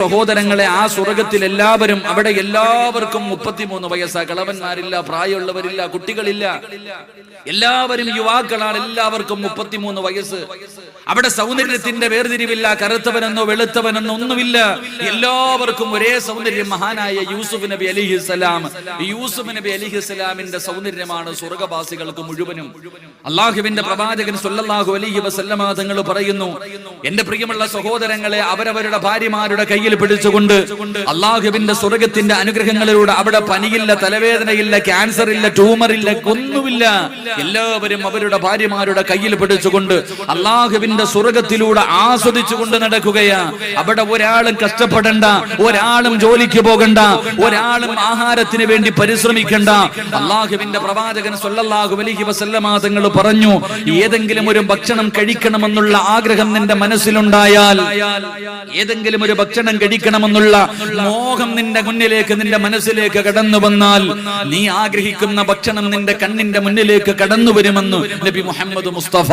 സഹോദരങ്ങളെ, ആ സ്വർഗത്തിൽ എല്ലാവരും, അവിടെ എല്ലാവർക്കും 33 വയസ്സാ. കളവന്മാരില്ല, പ്രായമുള്ളവരില്ല, കുട്ടികളില്ല, എല്ലാവരും യുവാക്കളാണ്. എല്ലാവർക്കും 33 വയസ്സ്. അവിടെ സൗന്ദര്യത്തിന്റെ വേർതിരിവില്ല, കറുത്തവനെന്നോ വെളുത്തവനെന്നോ ഒന്നുമില്ല. എല്ലാവർക്കും ഒരേ സൗന്ദര്യം. മഹാനായ യൂസുഫ് നബി അലൈഹിസ്സലാം, യൂസുഫ് നബി അലൈഹിസ്സലാമിന്റെ സൗന്ദര്യമാണ് സ്വർഗവാസികൾക്ക് മുഴുവനും. അള്ളാഹുവിന്റെ പ്രവാചകൻ സ്വല്ലല്ലാഹു അലൈഹി വസല്ലമ തങ്ങൾ പറയുന്നു, എന്റെ പ്രിയമുള്ള സഹോദരങ്ങളെ, അവരവരുടെ ഭാര്യമാരുടെ കയ്യിൽ പിടിച്ചുകൊണ്ട് അള്ളാഹുവിന്റെ സ്വർഗത്തിന്റെ അനുഗ്രഹങ്ങളിലൂടെ, അവിടെ പനിയില്ല, തലവേദനയില്ല, ക്യാൻസർ ഇല്ല, ട്യൂമർ ഇല്ല, ഒന്നുമില്ല. എല്ലാവരും അവരുടെ ഭാര്യമാരുടെ കയ്യിൽ പിടിച്ചുകൊണ്ട് അള്ളാഹുവിന്റെ സ്വർഗത്തിലൂടെ ആസ്വദിച്ചുകൊണ്ട് നടക്കുകയാ. അവിടെ ഒരാളും കഷ്ടപ്പെടണ്ട, ഒരാളും ജോലിക്ക് പോകണ്ട, ഒരാളും ആഹാരത്തിന് വേണ്ടി പരിശ്രമിക്കണ്ട. അള്ളാഹുവിന്റെ പ്രവാചകൻ സ്വല്ലല്ലാഹു അലൈഹി വസല്ലമ തങ്ങൾ പറഞ്ഞു, ഏതെങ്കിലും ഒരു ഭക്ഷണം കഴിക്കണമെന്നുള്ള ആഗ്രഹം നിന്റെ മനസ്സിലുണ്ടായാൽ, ഏതെങ്കിലും ഒരു ഭക്ഷണം കഴിക്കണമെന്നുള്ള മോഹം നിന്റെ മുന്നിലേക്ക്, നിന്റെ മനസ്സിലേക്ക് കടന്നു വന്നാൽ, നീ ആഗ്രഹിക്കുന്ന ഭക്ഷണം നിന്റെ കണ്ണിന്റെ മുന്നിലേക്ക് കടന്നു വരുമെന്ന് നബി മുഹമ്മദ് മുസ്തഫ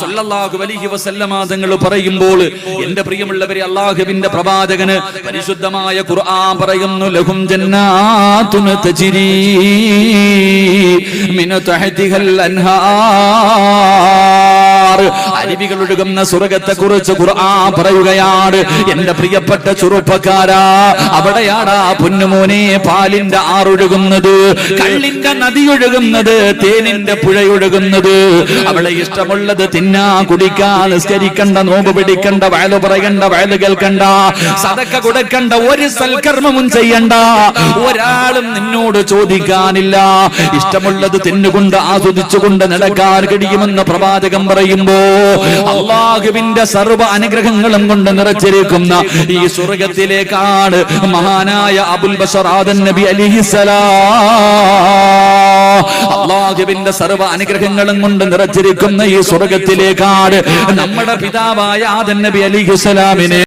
സ്വല്ലല്ലാഹു അലൈഹി വസല്ലമ തങ്ങൾ പറയുമ്പോൾ, എന്റെ പ്രിയമുള്ളവരെ, അല്ലാഹുവിന്റെ പ്രവാചകന് പരിശുദ്ധമായ ഖുർആൻ പറയുന്നു, ലഹും ജന്നാതുൻ തജ്രി മിൻ തഹ്തിഹൽ അൻഹാർ. അരുവികൾ ഒഴുകുന്ന സ്വർഗ്ഗത്തെ കുറിച്ച് ഖുർആൻ പറയുകയാണ്. എന്റെ പ്രിയപ്പെട്ട ചെറുപ്പക്കാരാ, അവിടെയാടാ പൊന്നുമോനെ പാലിന്റെ ആറൊഴുകുന്നത്, കള്ളിന്റെ നദിയൊഴുകുന്നത്, തേനിന്റെ പുഴയൊഴുകുന്നത്. അവളെ ഇഷ്ടമുള്ളത് തിന്നാ, കുടിക്കാ, നിസ്കരിക്കണ്ട, നോമ്പ് പിടിക്കണ്ട, വയല് പറയണ്ട, വയല് കേൾക്കണ്ട, സദക്ക കൊടുക്കണ്ട, ഒരു സൽക്കർമ്മവും ചെയ്യണ്ട, ഒരാളും നിന്നോട് ചോദിക്കാനില്ല. ഇഷ്ടമുള്ളത് തിന്നുകൊണ്ട് ആസ്വദിച്ചുകൊണ്ട് നടക്കാൻ കഴിയുമെന്ന് പ്രവാചകൻ പറയുമ്പോ, അല്ലാഹുവിന്റെ സർവ്വ അനുഗ്രഹങ്ങളും കൊണ്ട് നിറച്ചിരിക്കുന്ന ഈ സ്വർഗത്തിലേക്കാണ് മഹാനായ അബുൽ ബശർ ആദം നബി അലൈഹിസ്സലാം, അല്ലാഹുവിന്റെ സർവ്വ അനുഗ്രഹങ്ങളും കൊണ്ട് നിറച്ചിരിക്കുന്ന ഈ സ്വർഗത്തിലേക്കാണ് നമ്മുടെ പിതാവായ ആദം നബി അലൈഹിസ്സലാമിനെ